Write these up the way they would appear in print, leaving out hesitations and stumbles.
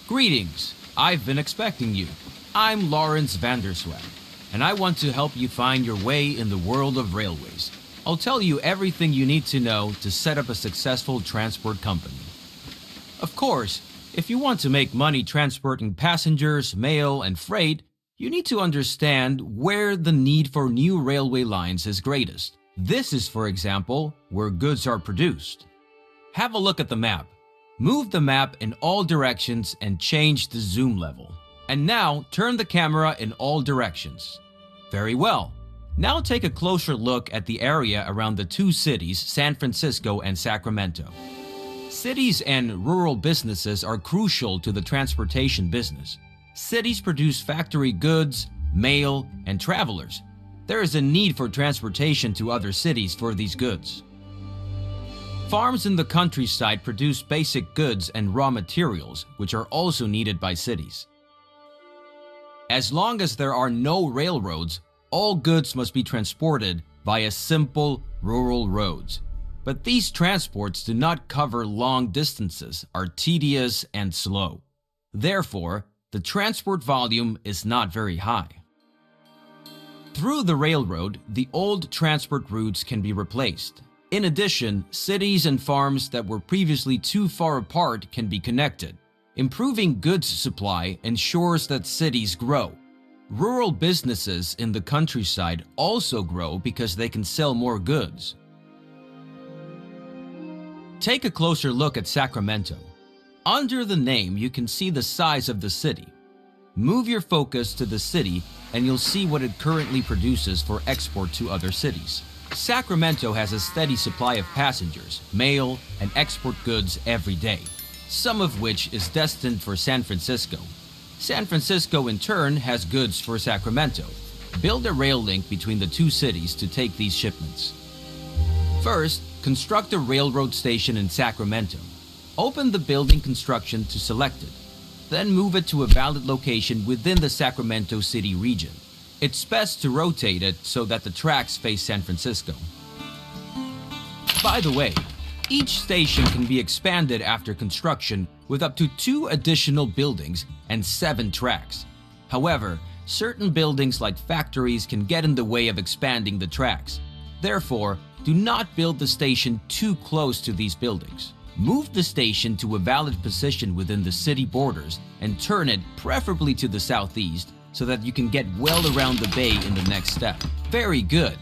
Greetings, I've been expecting you. I'm Lawrence Vanderswag, and I want to help you find your way in the world of railways. I'll tell you everything you need to know to set up a successful transport company. Of course, if you want to make money transporting passengers, mail, and freight, you need to understand where the need for new railway lines is greatest. This is, for example, where goods are produced. Have a look at the map. Move the map in all directions and change the zoom level. And now turn the camera in all directions. Very well. Now take a closer look at the area around the two cities, San Francisco and Sacramento. Cities and rural businesses are crucial to the transportation business. Cities produce factory goods, mail, and travelers. There is a need for transportation to other cities for these goods. Farms in the countryside produce basic goods and raw materials, which are also needed by cities. As long as there are no railroads, all goods must be transported via simple rural roads. But these transports do not cover long distances, are tedious and slow. Therefore, the transport volume is not very high. Through the railroad, the old transport routes can be replaced. In addition, cities and farms that were previously too far apart can be connected. Improving goods supply ensures that cities grow. Rural businesses in the countryside also grow because they can sell more goods. Take a closer look at Sacramento. Under the name, you can see the size of the city. Move your focus to the city and you'll see what it currently produces for export to other cities. Sacramento has a steady supply of passengers, mail, and export goods every day, some of which is destined for San Francisco. San Francisco, in turn, has goods for Sacramento. Build a rail link between the two cities to take these shipments. First, construct a railroad station in Sacramento. Open the building construction to select it. Then move it to a valid location within the Sacramento City region. It's best to rotate it so that the tracks face San Francisco. By the way, each station can be expanded after construction with up to 2 additional buildings and 7 tracks. However, certain buildings like factories can get in the way of expanding the tracks. Therefore, do not build the station too close to these buildings. Move the station to a valid position within the city borders and turn it preferably to the southeast so that you can get well around the bay in the next step. Very good.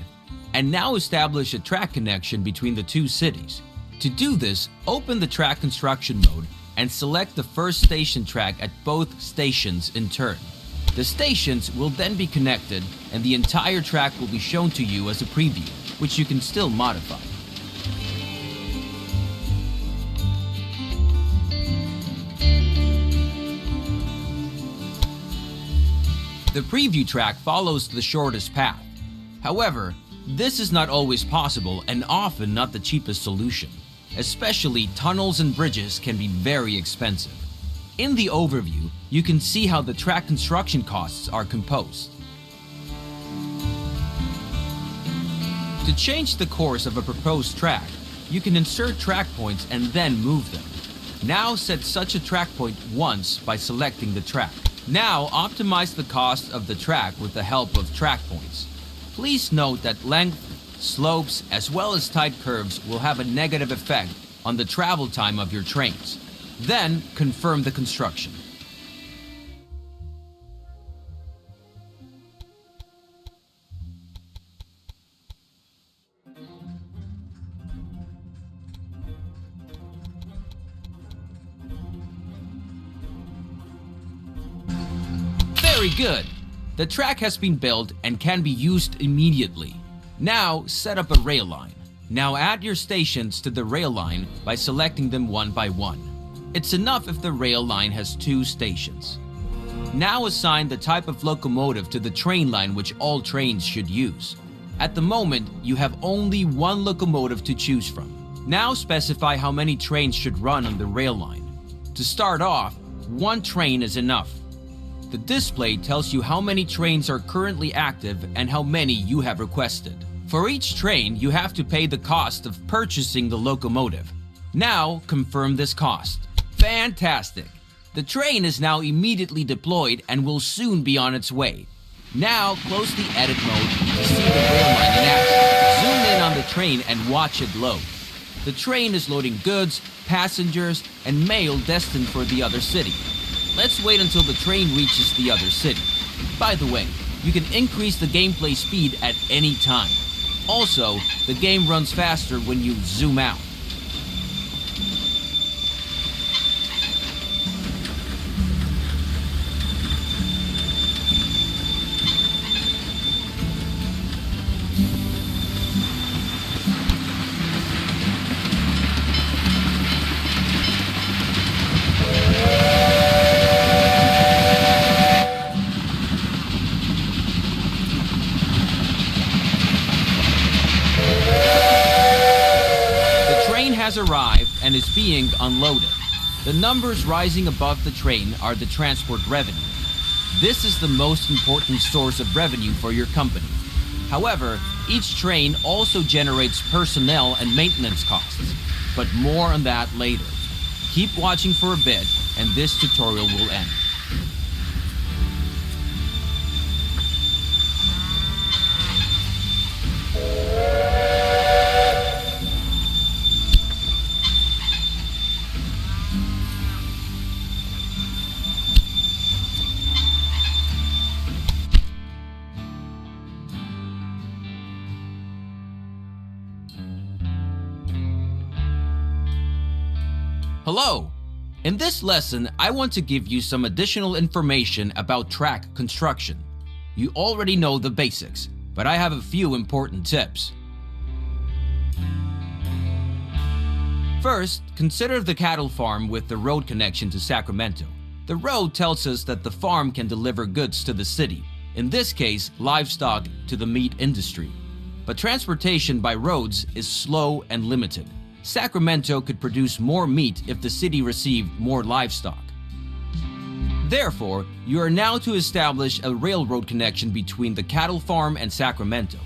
And now establish a track connection between the two cities. To do this, open the track construction mode and select the first station track at both stations in turn. The stations will then be connected and the entire track will be shown to you as a preview, which you can still modify. The preview track follows the shortest path. However, this is not always possible and often not the cheapest solution. Especially tunnels and bridges can be very expensive. In the overview, you can see how the track construction costs are composed. To change the course of a proposed track, you can insert track points and then move them. Now set such a track point once by selecting the track. Now optimize the cost of the track with the help of track points. Please note that length, slopes, as well as tight curves will have a negative effect on the travel time of your trains. Then confirm the construction. Very good! The track has been built and can be used immediately. Now set up a rail line. Now add your stations to the rail line by selecting them one by one. It's enough if the rail line has 2 stations. Now assign the type of locomotive to the train line which all trains should use. At the moment, you have only 1 locomotive to choose from. Now specify how many trains should run on the rail line. To start off, 1 train is enough. The display tells you how many trains are currently active and how many you have requested. For each train, you have to pay the cost of purchasing the locomotive. Now, confirm this cost. Fantastic! The train is now immediately deployed and will soon be on its way. Now, close the edit mode to see the rail line in action. Zoom in on the train and watch it load. The train is loading goods, passengers, and mail destined for the other city. Let's wait until the train reaches the other city. By the way, you can increase the gameplay speed at any time. Also, the game runs faster when you zoom out. Has arrived and is being unloaded. The numbers rising above the train are the transport revenue. This is the most important source of revenue for your company. However, each train also generates personnel and maintenance costs, but more on that later. Keep watching for a bit and this tutorial will end. Hello! In this lesson, I want to give you some additional information about track construction. You already know the basics, but I have a few important tips. First, consider the cattle farm with the road connection to Sacramento. The road tells us that the farm can deliver goods to the city, in this case, livestock to the meat industry. But transportation by roads is slow and limited. Sacramento could produce more meat if the city received more livestock. Therefore, you are now to establish a railroad connection between the cattle farm and Sacramento.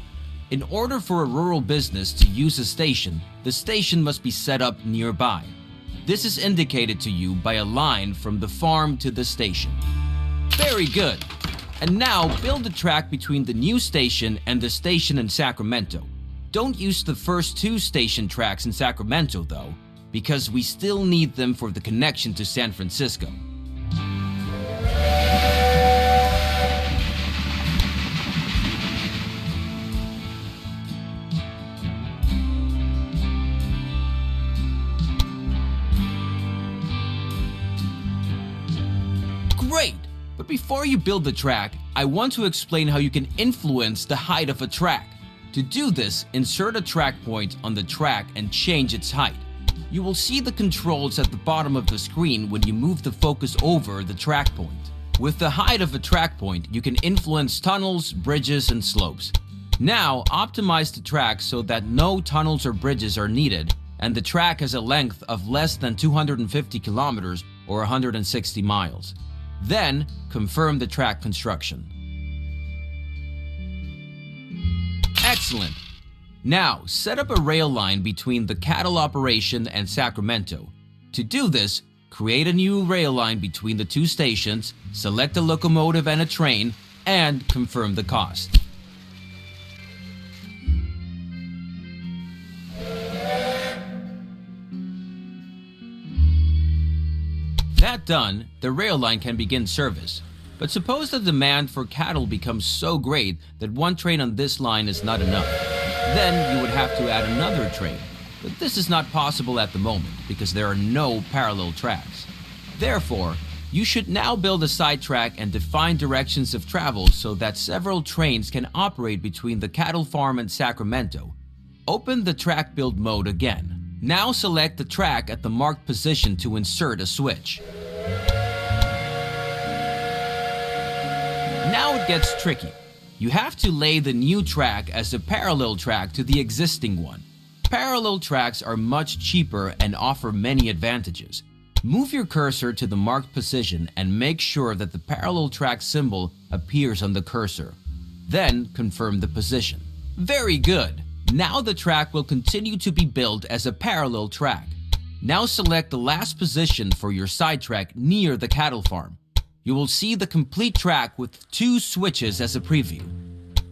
In order for a rural business to use a station, the station must be set up nearby. This is indicated to you by a line from the farm to the station. Very good! And now build a track between the new station and the station in Sacramento. Don't use the first two station tracks in Sacramento though, because we still need them for the connection to San Francisco. Great! But before you build the track, I want to explain how you can influence the height of a track. To do this, insert a track point on the track and change its height. You will see the controls at the bottom of the screen when you move the focus over the track point. With the height of a track point, you can influence tunnels, bridges, and slopes. Now, optimize the track so that no tunnels or bridges are needed, and the track has a length of less than 250 kilometers or 160 miles. Then, confirm the track construction. Excellent! Now, set up a rail line between the cattle operation and Sacramento. To do this, create a new rail line between the two stations, select a locomotive and a train, and confirm the cost. That done, the rail line can begin service. But suppose the demand for cattle becomes so great that one train on this line is not enough. Then you would have to add another train. But this is not possible at the moment because there are no parallel tracks. Therefore, you should now build a side track and define directions of travel so that several trains can operate between the cattle farm and Sacramento. Open the track build mode again. Now select the track at the marked position to insert a switch. Now it gets tricky. You have to lay the new track as a parallel track to the existing one. Parallel tracks are much cheaper and offer many advantages. Move your cursor to the marked position and make sure that the parallel track symbol appears on the cursor. Then confirm the position. Very good! Now the track will continue to be built as a parallel track. Now select the last position for your sidetrack near the cattle farm. You will see the complete track with 2 switches as a preview.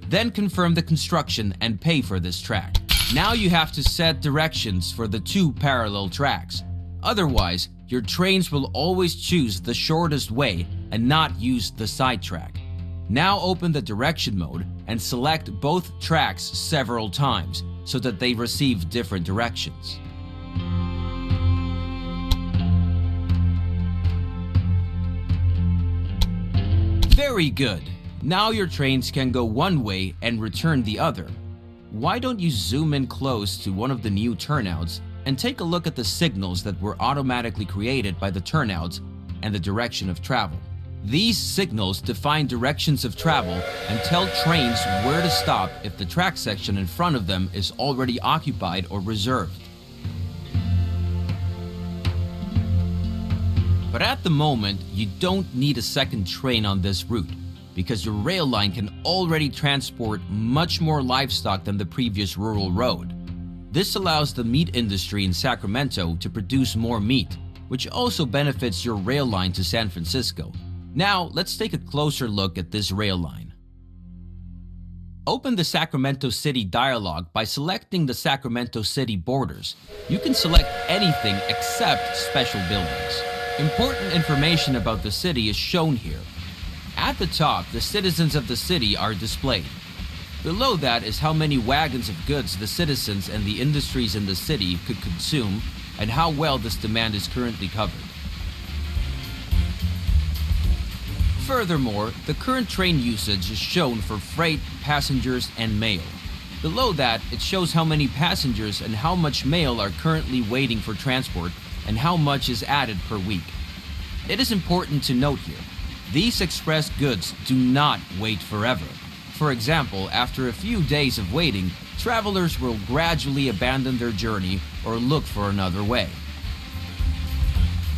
Then confirm the construction and pay for this track. Now you have to set directions for the 2 parallel tracks. Otherwise, your trains will always choose the shortest way and not use the sidetrack. Now open the direction mode and select both tracks several times so that they receive different directions. Very good. Now your trains can go one way and return the other. Why don't you zoom in close to one of the new turnouts and take a look at the signals that were automatically created by the turnouts and the direction of travel. These signals define directions of travel and tell trains where to stop if the track section in front of them is already occupied or reserved. But at the moment, you don't need a second train on this route because your rail line can already transport much more livestock than the previous rural road. This allows the meat industry in Sacramento to produce more meat, which also benefits your rail line to San Francisco. Now, let's take a closer look at this rail line. Open the Sacramento City dialog by selecting the Sacramento City borders. You can select anything except special buildings. Important information about the city is shown here. At the top, the citizens of the city are displayed. Below that is how many wagons of goods the citizens and the industries in the city could consume and how well this demand is currently covered. Furthermore, the current train usage is shown for freight, passengers, and mail. Below that, it shows how many passengers and how much mail are currently waiting for transport and how much is added per week. It is important to note here, these express goods do not wait forever. For example, after a few days of waiting, travelers will gradually abandon their journey or look for another way.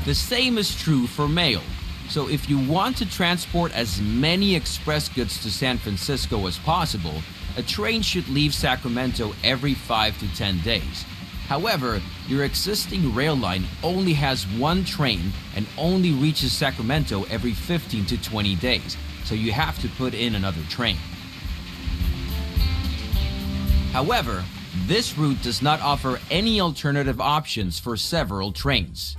The same is true for mail. So if you want to transport as many express goods to San Francisco as possible, a train should leave Sacramento every 5 to 10 days. However, your existing rail line only has one train and only reaches Sacramento every 15 to 20 days, so you have to put in another train. However, this route does not offer any alternative options for several trains.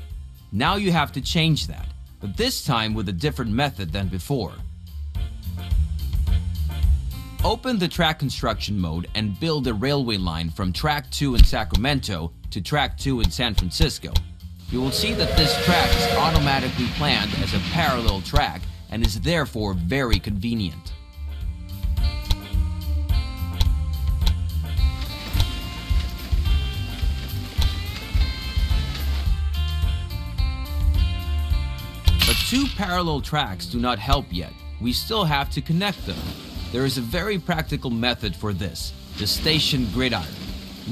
Now you have to change that, but this time with a different method than before. Open the track construction mode and build a railway line from track 2 in Sacramento to track 2 in San Francisco. You will see that this track is automatically planned as a parallel track and is therefore very convenient. But 2 parallel tracks do not help yet. We still have to connect them. There is a very practical method for this, the station gridiron.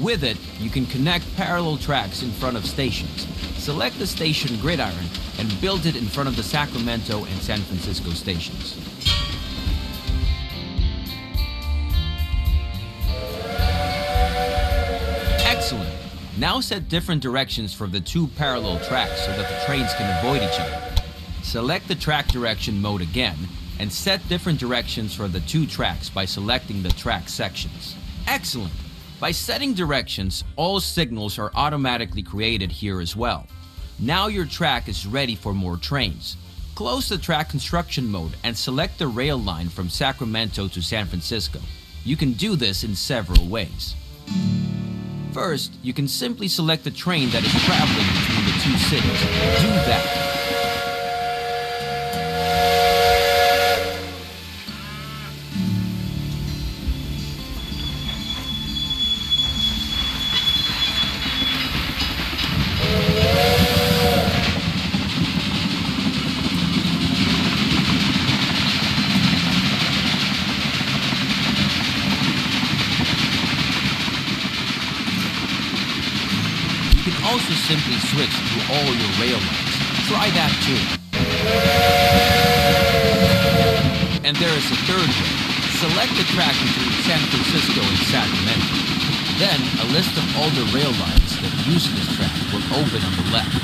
With it, you can connect parallel tracks in front of stations. Select the station gridiron and build it in front of the Sacramento and San Francisco stations. Excellent! Now set different directions for the 2 parallel tracks so that the trains can avoid each other. Select the track direction mode again and set different directions for the 2 tracks by selecting the track sections. Excellent! By setting directions, all signals are automatically created here as well. Now your track is ready for more trains. Close the track construction mode and select the rail line from Sacramento to San Francisco. You can do this in several ways. First, you can simply select the train that is traveling between the 2 cities. Do that. Also simply switch to all your rail lines. Try that too. And there is a third way. Select the track between San Francisco and Sacramento. Then, a list of all the rail lines that use this track will open on the left.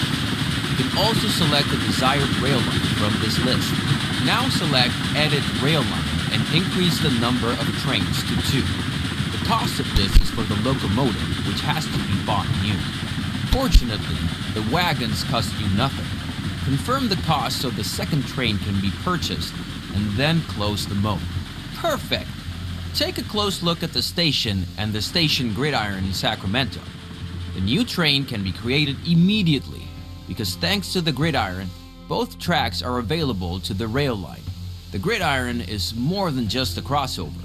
You can also select the desired rail line from this list. Now select Edit Rail Line and increase the number of trains to 2. The cost of this is for the locomotive, which has to be bought new. Fortunately, the wagons cost you nothing. Confirm the cost so the second train can be purchased, and then close the mode. Perfect! Take a close look at the station and the station gridiron in Sacramento. The new train can be created immediately because thanks to the gridiron, both tracks are available to the rail line. The gridiron is more than just a crossover.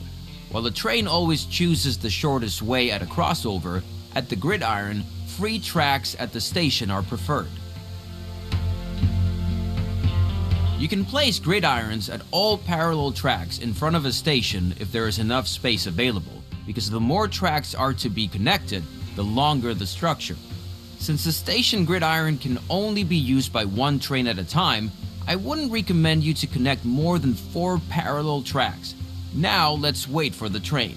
While the train always chooses the shortest way at a crossover, at the gridiron, free tracks at the station are preferred. You can place gridirons at all parallel tracks in front of a station if there is enough space available, because the more tracks are to be connected, the longer the structure. Since the station gridiron can only be used by one train at a time, I wouldn't recommend you to connect more than 4 parallel tracks. Now let's wait for the train.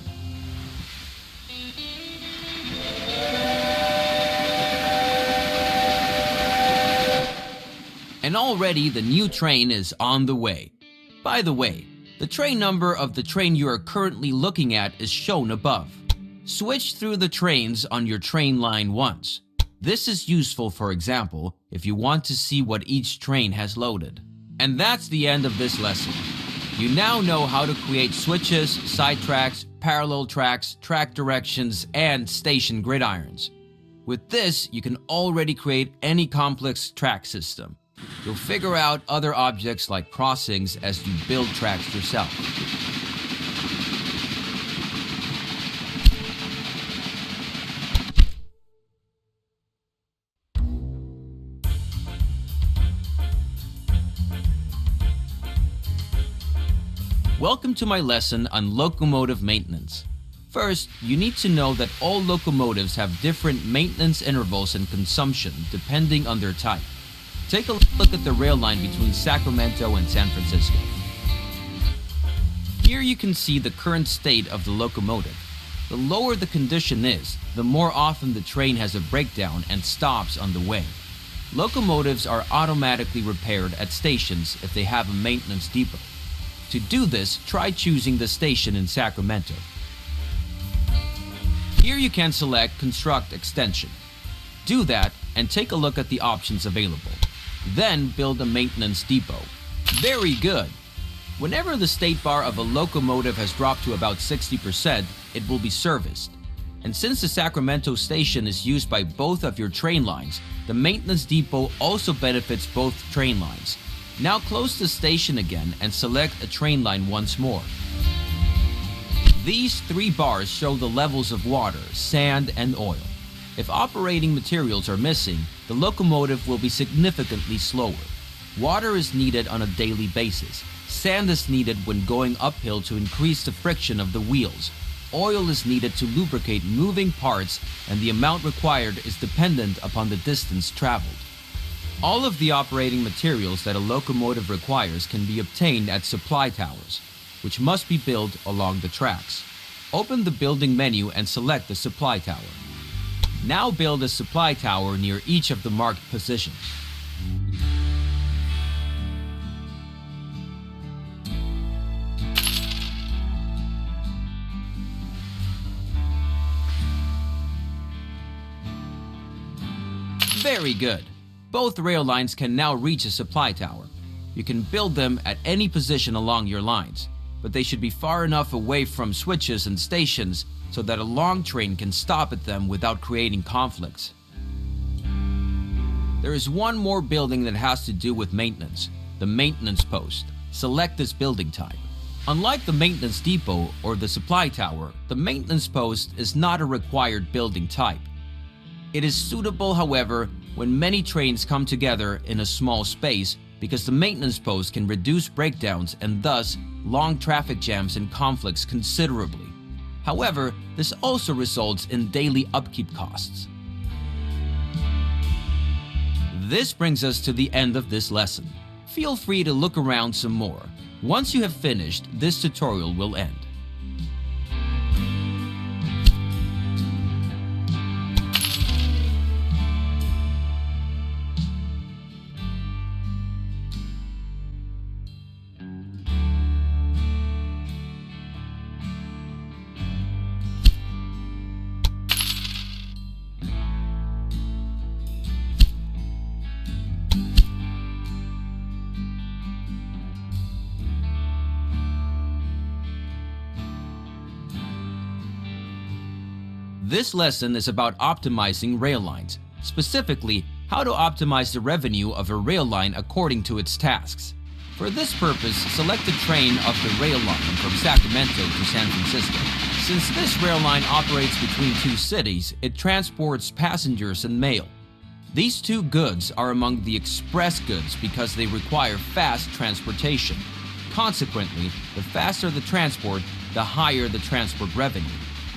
And already the new train is on the way. By the way, the train number of the train you are currently looking at is shown above. Switch through the trains on your train line once. This is useful, for example, if you want to see what each train has loaded. And that's the end of this lesson. You now know how to create switches, side tracks, parallel tracks, track directions, and station gridirons. With this, you can already create any complex track system. You'll figure out other objects like crossings as you build tracks yourself. Welcome to my lesson on locomotive maintenance. First, you need to know that all locomotives have different maintenance intervals and consumption depending on their type. Take a look at the rail line between Sacramento and San Francisco. Here you can see the current state of the locomotive. The lower the condition is, the more often the train has a breakdown and stops on the way. Locomotives are automatically repaired at stations if they have a maintenance depot. To do this, try choosing the station in Sacramento. Here you can select Construct Extension. Do that and take a look at the options available. Then build a maintenance depot. Very good! Whenever the state bar of a locomotive has dropped to about 60%, it will be serviced. And since the Sacramento station is used by both of your train lines, the maintenance depot also benefits both train lines. Now close the station again and select a train line once more. These 3 bars show the levels of water, sand, and oil. If operating materials are missing, the locomotive will be significantly slower. Water is needed on a daily basis. Sand is needed when going uphill to increase the friction of the wheels. Oil is needed to lubricate moving parts, and the amount required is dependent upon the distance traveled. All of the operating materials that a locomotive requires can be obtained at supply towers, which must be built along the tracks. Open the building menu and select the supply tower. Now build a supply tower near each of the marked positions. Very good. Both rail lines can now reach a supply tower. You can build them at any position along your lines, but they should be far enough away from switches and stations so that a long train can stop at them without creating conflicts. There is one more building that has to do with maintenance, the maintenance post. Select this building type. Unlike the maintenance depot or the supply tower, the maintenance post is not a required building type. It is suitable, however, when many trains come together in a small space because the maintenance post can reduce breakdowns and thus long traffic jams and conflicts considerably. However, this also results in daily upkeep costs. This brings us to the end of this lesson. Feel free to look around some more. Once you have finished, this tutorial will end. This lesson is about optimizing rail lines, specifically how to optimize the revenue of a rail line according to its tasks. For this purpose, select the train of the rail line from Sacramento to San Francisco. Since this rail line operates between two cities, it transports passengers and mail. These two goods are among the express goods because they require fast transportation. Consequently, the faster the transport, the higher the transport revenue.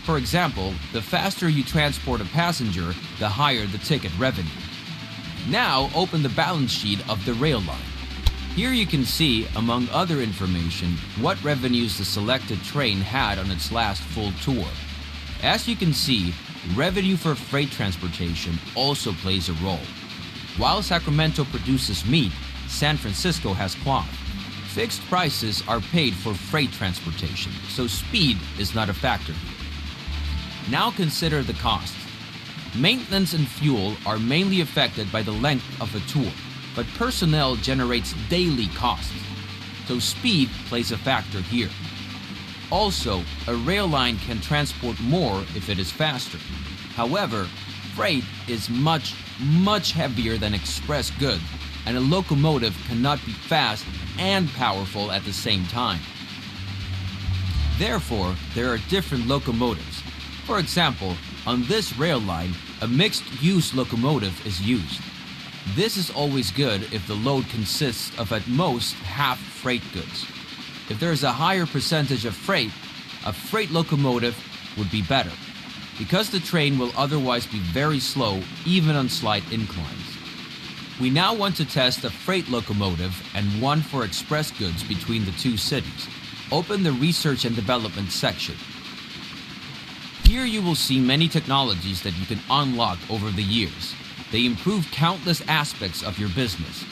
For example, the faster you transport a passenger, the higher the ticket revenue. Now open the balance sheet of the rail line. Here you can see, among other information, what revenues the selected train had on its last full tour. As you can see, revenue for freight transportation also plays a role. While Sacramento produces meat, San Francisco has cloth. Fixed prices are paid for freight transportation, so speed is not a factor here. Now consider the costs. Maintenance and fuel are mainly affected by the length of a tour, but personnel generates daily costs, so speed plays a factor here. Also, a rail line can transport more if it is faster. However, freight is much heavier than express goods, and a locomotive cannot be fast and powerful at the same time. Therefore, there are different locomotives. For example, on this rail line, a mixed-use locomotive is used. This is always good if the load consists of at most half freight goods. If there is a higher percentage of freight, a freight locomotive would be better, because the train will otherwise be very slow even on slight inclines. We now want to test a freight locomotive and one for express goods between the two cities. Open the Research and Development section. Here you will see many technologies that you can unlock over the years. They improve countless aspects of your business.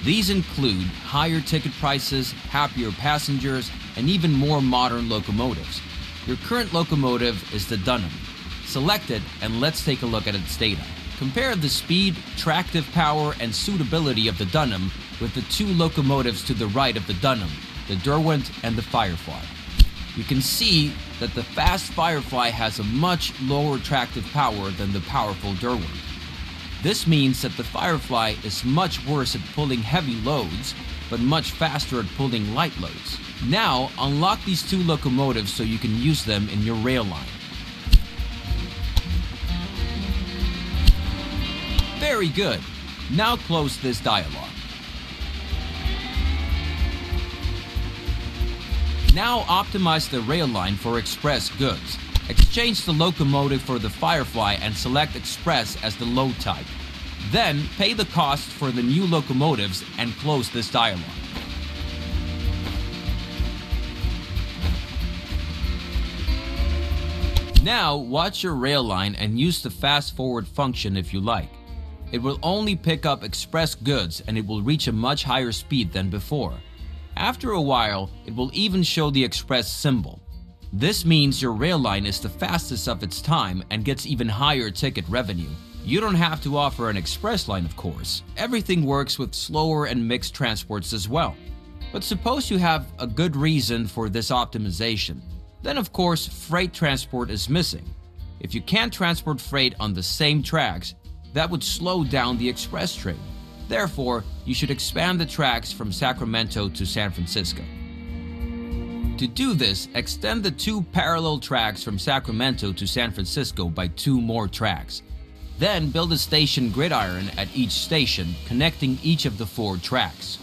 These include higher ticket prices, happier passengers, and even more modern locomotives. Your current locomotive is the Dunham. Select it and let's take a look at its data. Compare the speed, tractive power, and suitability of the Dunham with the two locomotives to the right of the Dunham, the Derwent and the Firefly. You can see that the fast Firefly has a much lower tractive power than the powerful Derwent. This means that the Firefly is much worse at pulling heavy loads, but much faster at pulling light loads. Now, unlock these two locomotives so you can use them in your rail line. Very good. Now close this dialog. Now optimize the rail line for express goods. Exchange the locomotive for the Firefly and select Express as the load type. Then pay the cost for the new locomotives and close this dialog. Now watch your rail line and use the fast forward function if you like. It will only pick up express goods and it will reach a much higher speed than before. After a while, it will even show the express symbol. This means your rail line is the fastest of its time and gets even higher ticket revenue. You don't have to offer an express line, of course. Everything works with slower and mixed transports as well. But suppose you have a good reason for this optimization. Then of course, freight transport is missing. If you can't transport freight on the same tracks, that would slow down the express train. Therefore, you should expand the tracks from Sacramento to San Francisco. To do this, extend the two parallel tracks from Sacramento to San Francisco by 2 more tracks. Then build a station gridiron at each station, connecting each of the 4 tracks.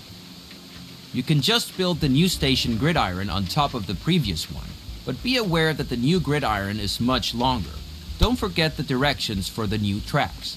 You can just build the new station gridiron on top of the previous one, but be aware that the new gridiron is much longer. Don't forget the directions for the new tracks.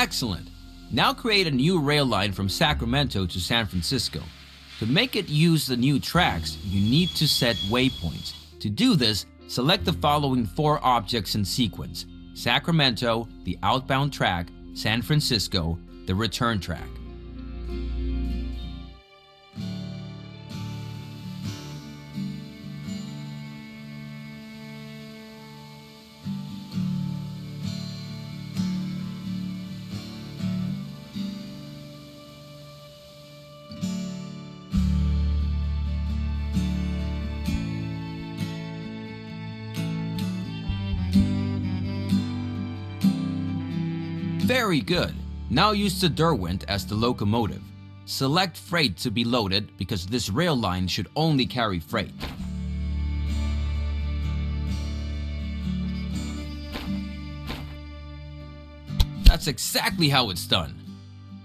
Excellent! Now create a new rail line from Sacramento to San Francisco. To make it use the new tracks, you need to set waypoints. To do this, select the following 4 objects in sequence: Sacramento, the outbound track; San Francisco, the return track. Very good! Now use the Derwent as the locomotive. Select freight to be loaded because this rail line should only carry freight. That's exactly how it's done.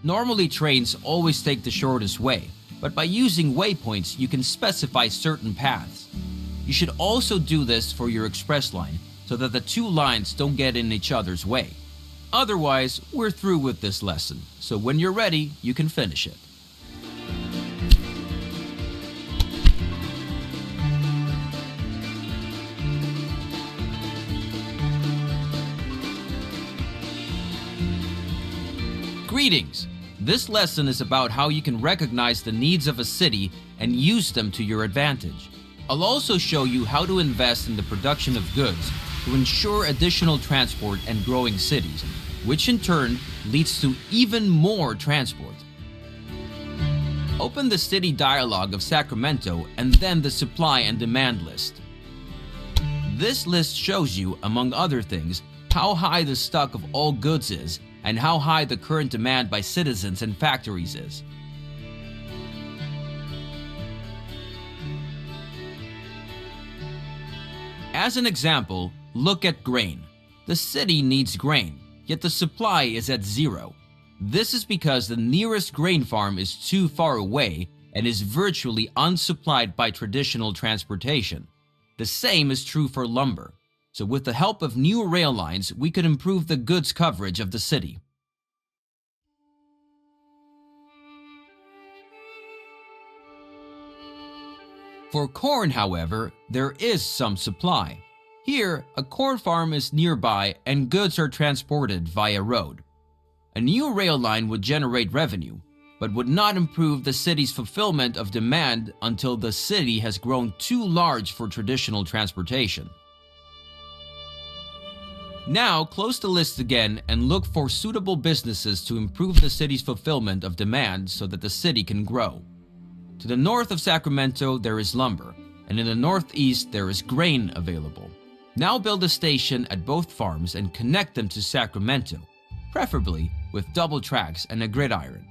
Normally trains always take the shortest way, but by using waypoints you can specify certain paths. You should also do this for your express line so that the 2 lines don't get in each other's way. Otherwise, we're through with this lesson, so when you're ready, you can finish it. Greetings! This lesson is about how you can recognize the needs of a city and use them to your advantage. I'll also show you how to invest in the production of goods to ensure additional transport and growing cities, which in turn leads to even more transport. Open the city dialog of Sacramento and then the supply and demand list. This list shows you, among other things, how high the stock of all goods is and how high the current demand by citizens and factories is. As an example, look at grain. The city needs grain, yet the supply is at 0. This is because the nearest grain farm is too far away and is virtually unsupplied by traditional transportation. The same is true for lumber. So with the help of new rail lines, we could improve the goods coverage of the city. For corn, however, there is some supply. Here, a corn farm is nearby and goods are transported via road. A new rail line would generate revenue, but would not improve the city's fulfillment of demand until the city has grown too large for traditional transportation. Now, close the list again and look for suitable businesses to improve the city's fulfillment of demand so that the city can grow. To the north of Sacramento, there is lumber, and in the northeast, there is grain available. Now build a station at both farms and connect them to Sacramento, preferably with double tracks and a gridiron.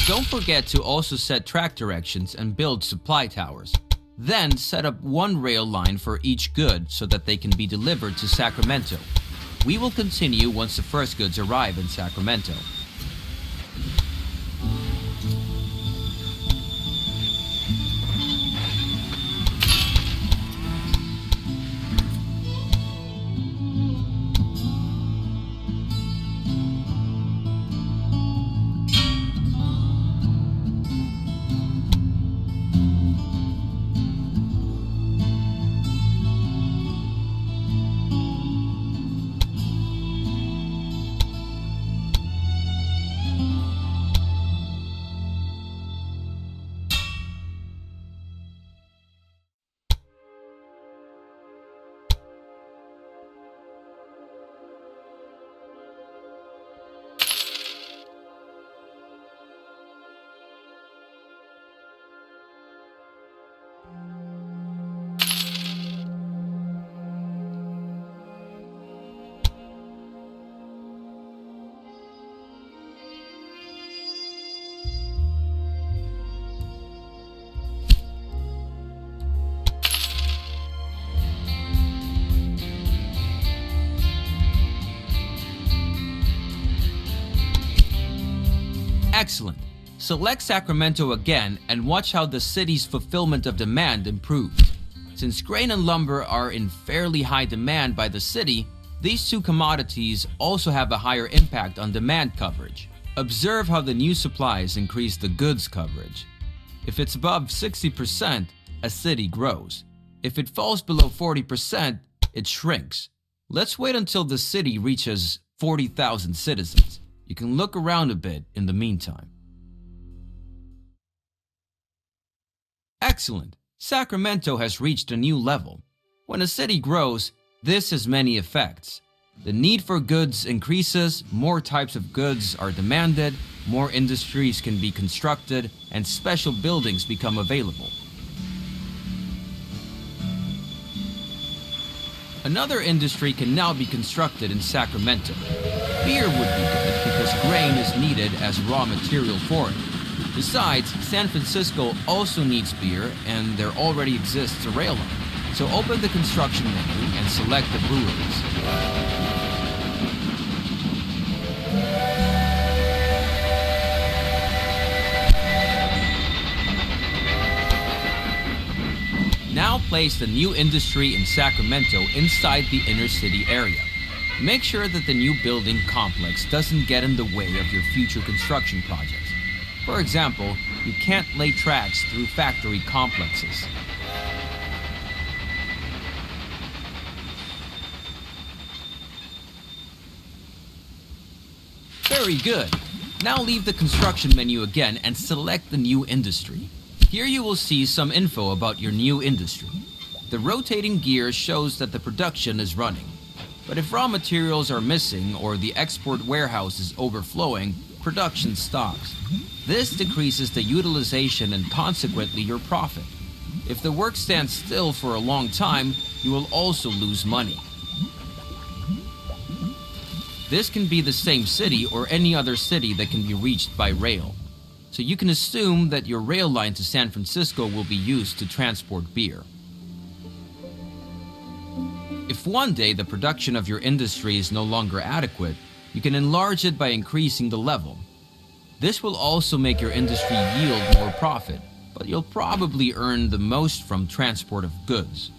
Don't forget to also set track directions and build supply towers. Then set up one rail line for each good so that they can be delivered to Sacramento. We will continue once the first goods arrive in Sacramento. Excellent. Select Sacramento again and watch how the city's fulfillment of demand improved. Since grain and lumber are in fairly high demand by the city, these two commodities also have a higher impact on demand coverage. Observe how the new supplies increase the goods coverage. If it's above 60%, a city grows. If it falls below 40%, it shrinks. Let's wait until the city reaches 40,000 citizens. You can look around a bit in the meantime. Excellent! Sacramento has reached a new level. When a city grows, this has many effects. The need for goods increases, more types of goods are demanded, more industries can be constructed, and special buildings become available. Another industry can now be constructed in Sacramento. Beer would be good because grain is needed as raw material for it. Besides, San Francisco also needs beer and there already exists a rail line. So open the construction menu and select the breweries. Now place the new industry in Sacramento inside the inner city area. Make sure that the new building complex doesn't get in the way of your future construction projects. For example, you can't lay tracks through factory complexes. Very good. Now leave the construction menu again and select the new industry. Here you will see some info about your new industry. The rotating gear shows that the production is running. But if raw materials are missing or the export warehouse is overflowing, production stops. This decreases the utilization and consequently your profit. If the work stands still for a long time, you will also lose money. This can be the same city or any other city that can be reached by rail. So you can assume that your rail line to San Francisco will be used to transport beer. If one day the production of your industry is no longer adequate, you can enlarge it by increasing the level. This will also make your industry yield more profit, but you'll probably earn the most from transport of goods.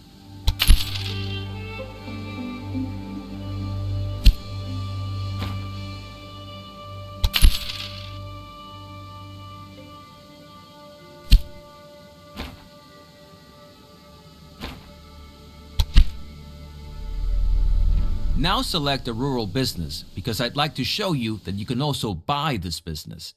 Now select a rural business because I'd like to show you that you can also buy this business.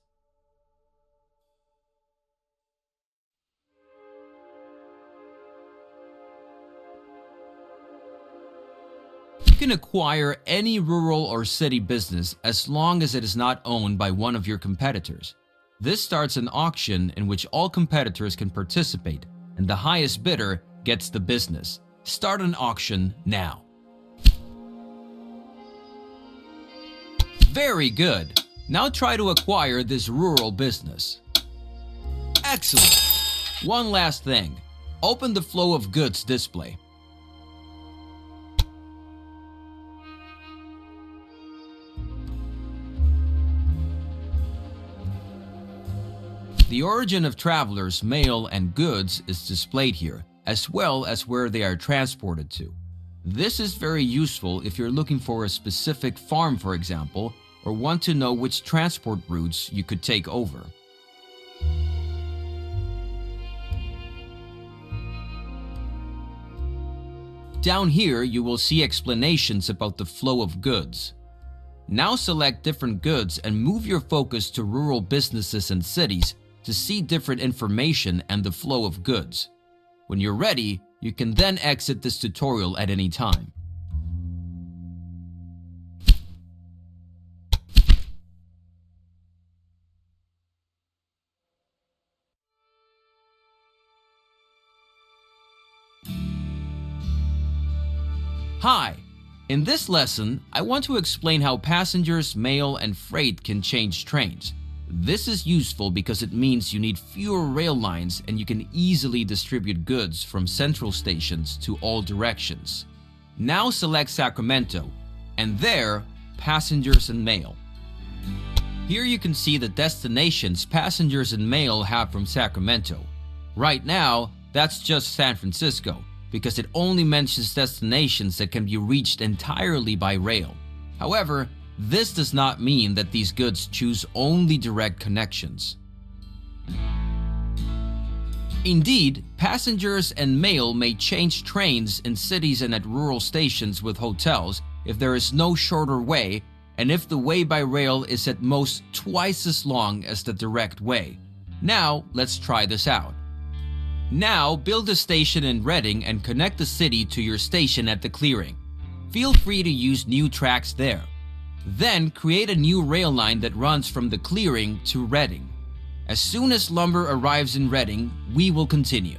You can acquire any rural or city business as long as it is not owned by one of your competitors. This starts an auction in which all competitors can participate, and the highest bidder gets the business. Start an auction now. Very good! Now try to acquire this rural business. Excellent! One last thing. Open the flow of goods display. The origin of travelers, mail, and goods is displayed here, as well as where they are transported to. This is very useful if you're looking for a specific farm, for example, or want to know which transport routes you could take over. Down here, you will see explanations about the flow of goods. Now select different goods and move your focus to rural businesses and cities to see different information and the flow of goods. When you're ready, you can then exit this tutorial at any time. Hi! In this lesson, I want to explain how passengers, mail, and freight can change trains. This is useful because it means you need fewer rail lines and you can easily distribute goods from central stations to all directions. Now select Sacramento, and there, passengers and mail. Here you can see the destinations passengers and mail have from Sacramento. Right now, that's just San Francisco, because it only mentions destinations that can be reached entirely by rail. However, this does not mean that these goods choose only direct connections. Indeed, passengers and mail may change trains in cities and at rural stations with hotels if there is no shorter way and if the way by rail is at most twice as long as the direct way. Now, let's try this out. Now, build a station in Reading and connect the city to your station at the clearing. Feel free to use new tracks there. Then, create a new rail line that runs from the clearing to Reading. As soon as lumber arrives in Reading, we will continue.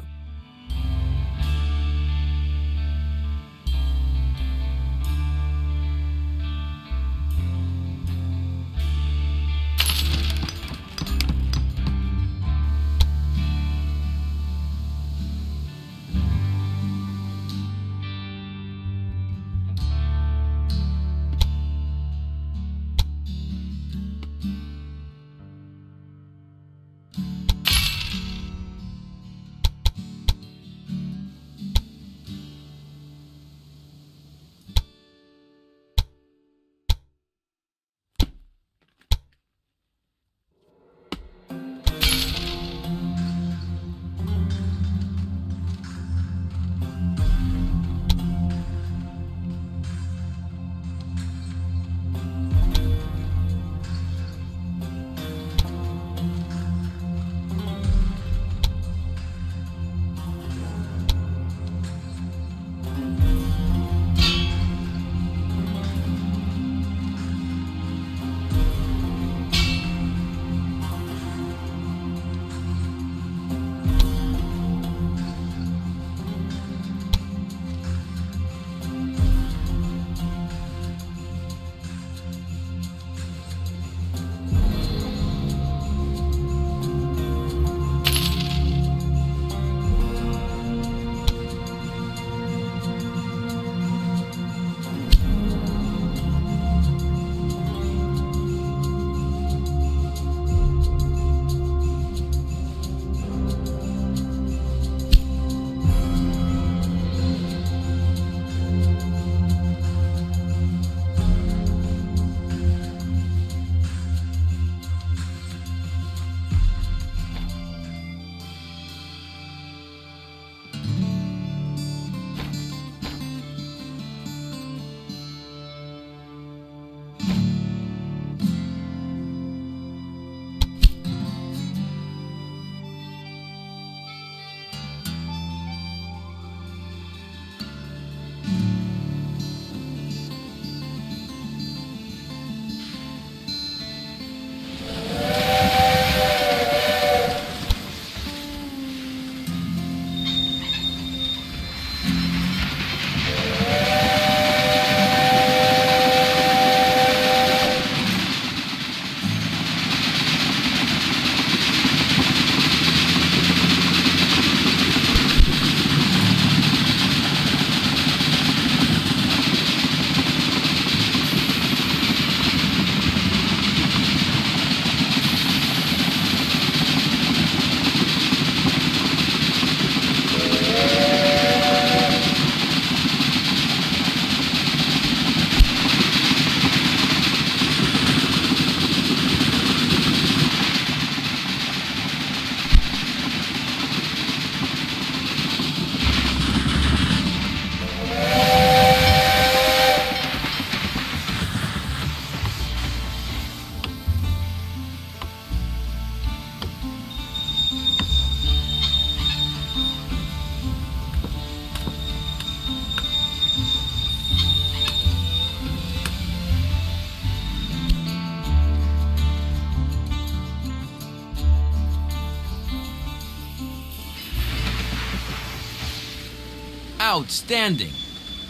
Outstanding!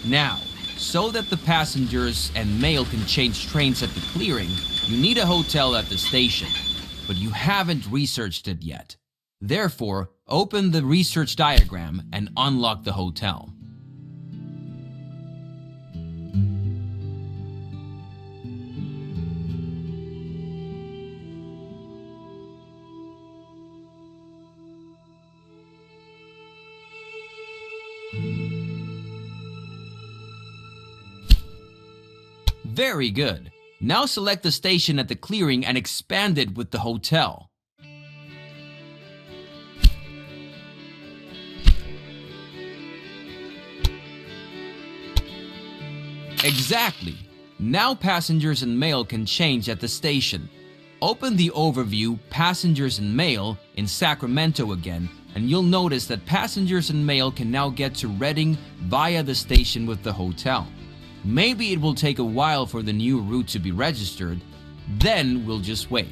Now, so that the passengers and mail can change trains at the clearing, you need a hotel at the station, but you haven't researched it yet. Therefore, open the research diagram and unlock the hotel. Very good. Now select the station at the clearing and expand it with the hotel. Exactly. Now passengers and mail can change at the station. Open the overview Passengers and Mail in Sacramento again, and you'll notice that passengers and mail can now get to Reading via the station with the hotel. Maybe it will take a while for the new route to be registered, then we'll just wait.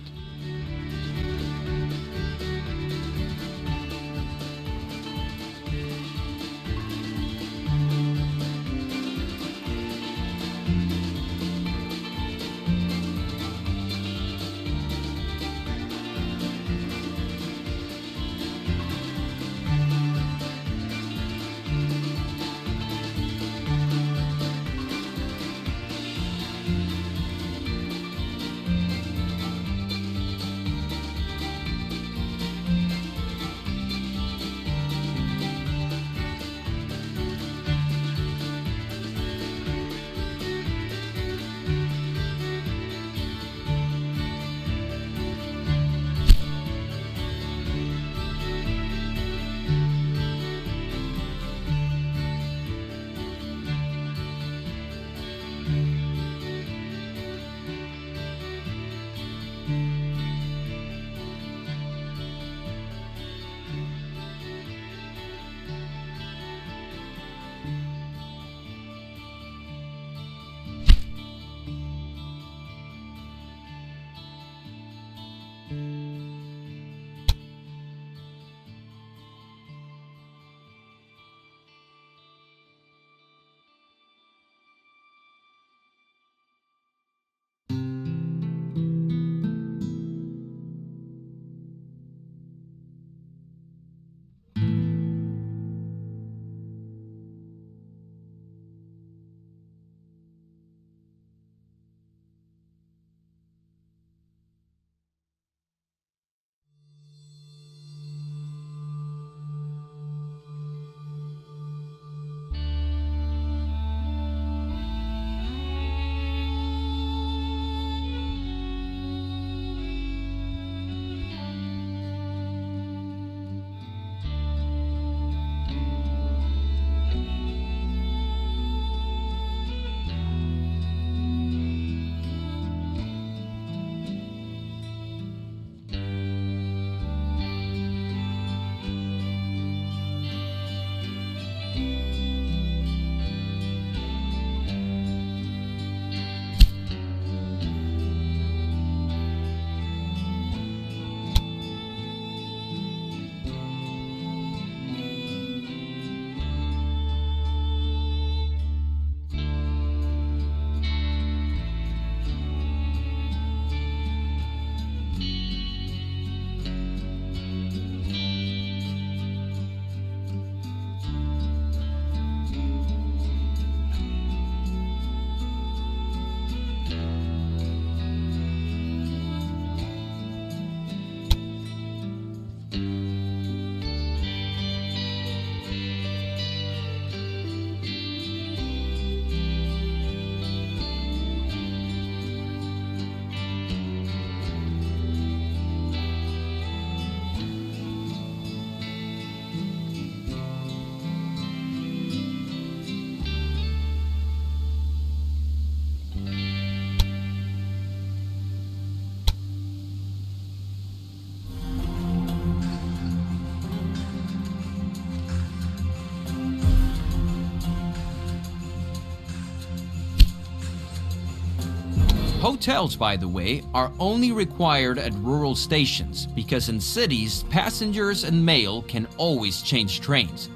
Hotels, by the way, are only required at rural stations because in cities, passengers and mail can always change trains.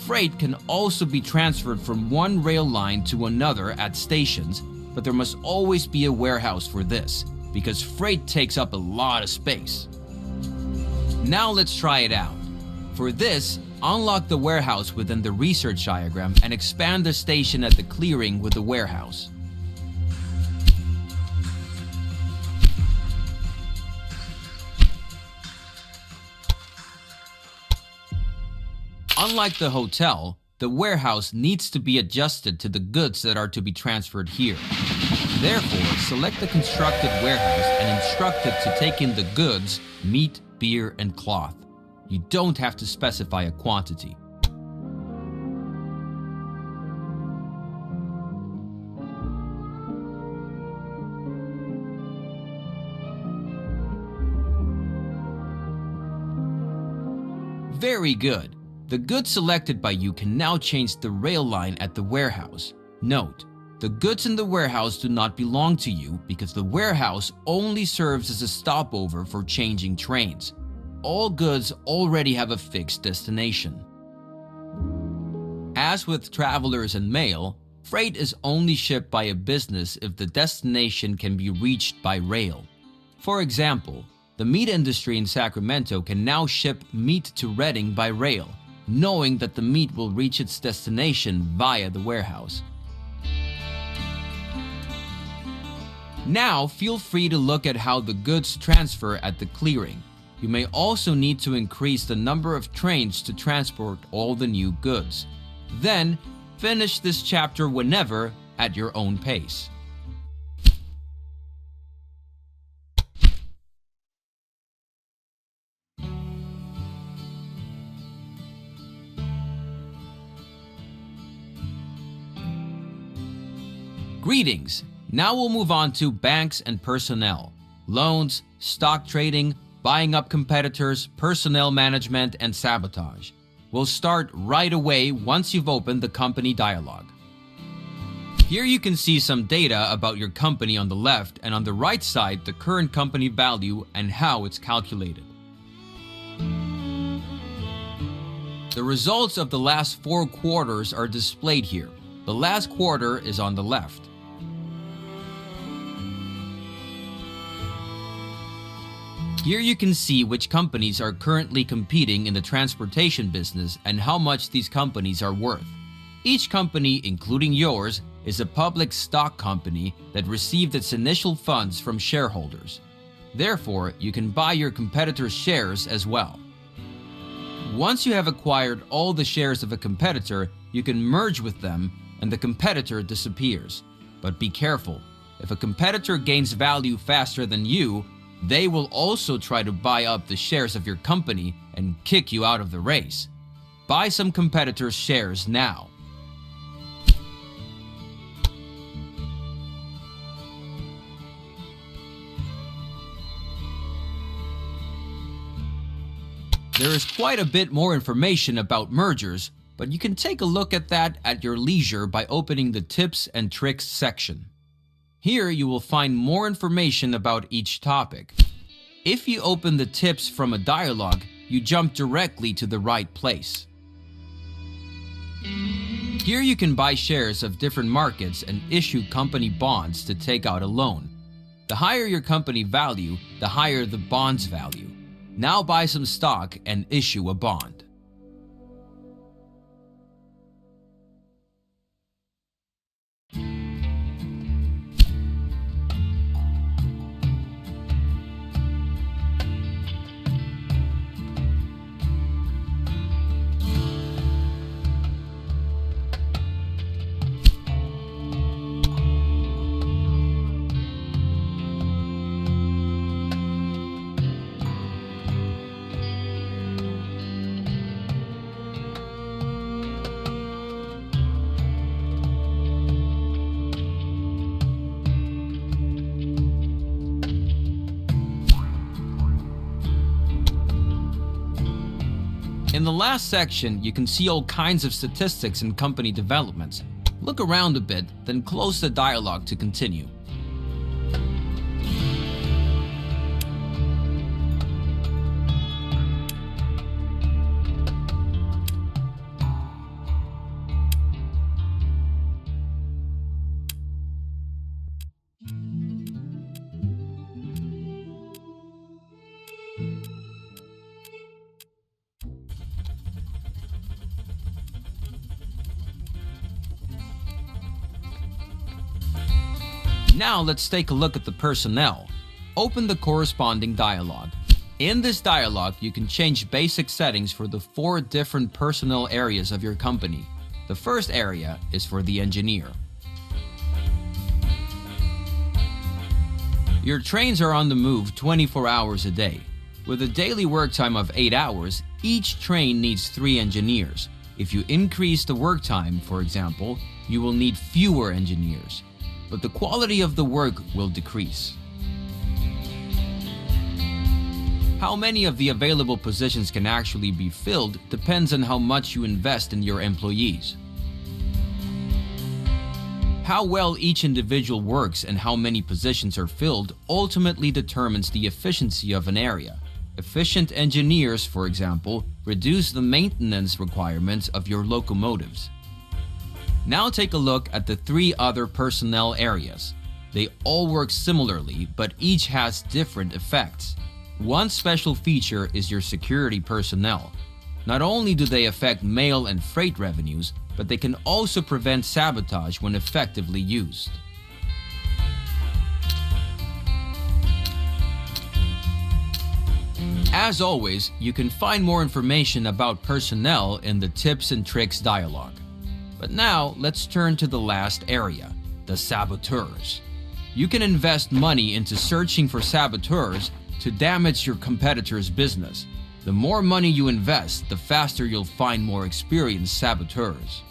Freight can also be transferred from one rail line to another at stations, but there must always be a warehouse for this, because freight takes up a lot of space. Now let's try it out. For this, unlock the warehouse within the research diagram and expand the station at the clearing with the warehouse. Unlike the hotel, the warehouse needs to be adjusted to the goods that are to be transferred here. Therefore, select the constructed warehouse and instruct it to take in the goods, meat, beer, and cloth. You don't have to specify a quantity. Very good. The goods selected by you can now change the rail line at the warehouse. Note, the goods in the warehouse do not belong to you because the warehouse only serves as a stopover for changing trains. All goods already have a fixed destination. As with travelers and mail, freight is only shipped by a business if the destination can be reached by rail. For example, the meat industry in Sacramento can now ship meat to Redding by rail, knowing that the meat will reach its destination via the warehouse. Now, feel free to look at how the goods transfer at the clearing. You may also need to increase the number of trains to transport all the new goods. Then, finish this chapter whenever at your own pace. Greetings! Now we'll move on to banks and personnel, loans, stock trading, buying up competitors, personnel management, and sabotage. We'll start right away once you've opened the company dialog. Here you can see some data about your company on the left, and on the right side the current company value and how it's calculated. The results of the last 4 quarters are displayed here. The last quarter is on the left. Here you can see which companies are currently competing in the transportation business and how much these companies are worth. Each company, including yours, is a public stock company that received its initial funds from shareholders. Therefore, you can buy your competitors' shares as well. Once you have acquired all the shares of a competitor, you can merge with them and the competitor disappears. But be careful, if a competitor gains value faster than you, they will also try to buy up the shares of your company and kick you out of the race. Buy some competitors' shares now. There is quite a bit more information about mergers, but you can take a look at that at your leisure by opening the Tips and Tricks section. Here you will find more information about each topic. If you open the tips from a dialog, you jump directly to the right place. Here you can buy shares of different markets and issue company bonds to take out a loan. The higher your company value, the higher the bond's value. Now buy some stock and issue a bond. In the last section, you can see all kinds of statistics and company developments. Look around a bit, then close the dialog to continue. Now let's take a look at the personnel. Open the corresponding dialog. In this dialog, you can change basic settings for the 4 different personnel areas of your company. The first area is for the engineer. Your trains are on the move 24 hours a day. With a daily work time of 8 hours, each train needs 3 engineers. If you increase the work time, for example, you will need fewer engineers, but the quality of the work will decrease. How many of the available positions can actually be filled depends on how much you invest in your employees. How well each individual works and how many positions are filled ultimately determines the efficiency of an area. Efficient engineers, for example, reduce the maintenance requirements of your locomotives. Now take a look at the 3 other personnel areas. They all work similarly, but each has different effects. One special feature is your security personnel. Not only do they affect mail and freight revenues, but they can also prevent sabotage when effectively used. As always, you can find more information about personnel in the Tips and Tricks dialog. But now, let's turn to the last area, the saboteurs. You can invest money into searching for saboteurs to damage your competitor's business. The more money you invest, the faster you'll find more experienced saboteurs.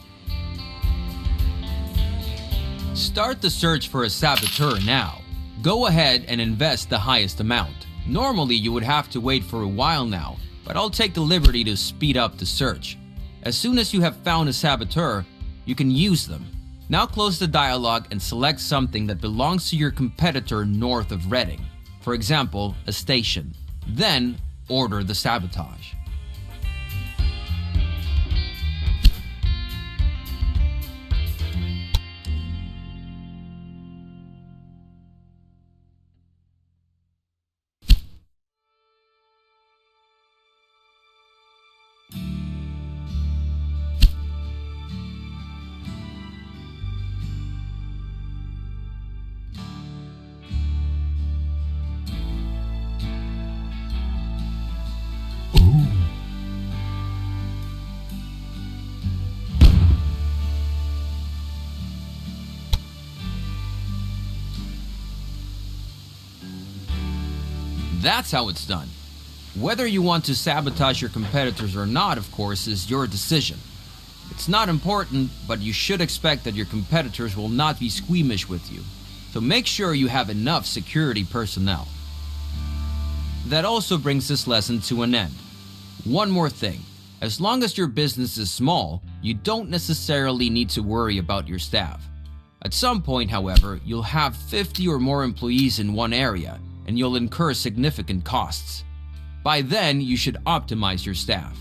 Start the search for a saboteur now. Go ahead and invest the highest amount. Normally, you would have to wait for a while now, but I'll take the liberty to speed up the search. As soon as you have found a saboteur, you can use them. Now close the dialog and select something that belongs to your competitor north of Reading. For example, a station. Then, order the sabotage. That's how it's done. Whether you want to sabotage your competitors or not, of course, is your decision. It's not important, but you should expect that your competitors will not be squeamish with you. So make sure you have enough security personnel. That also brings this lesson to an end. One more thing. As long as your business is small, you don't necessarily need to worry about your staff. At some point, however, you'll have 50 or more employees in one area, and you'll incur significant costs. By then, you should optimize your staff.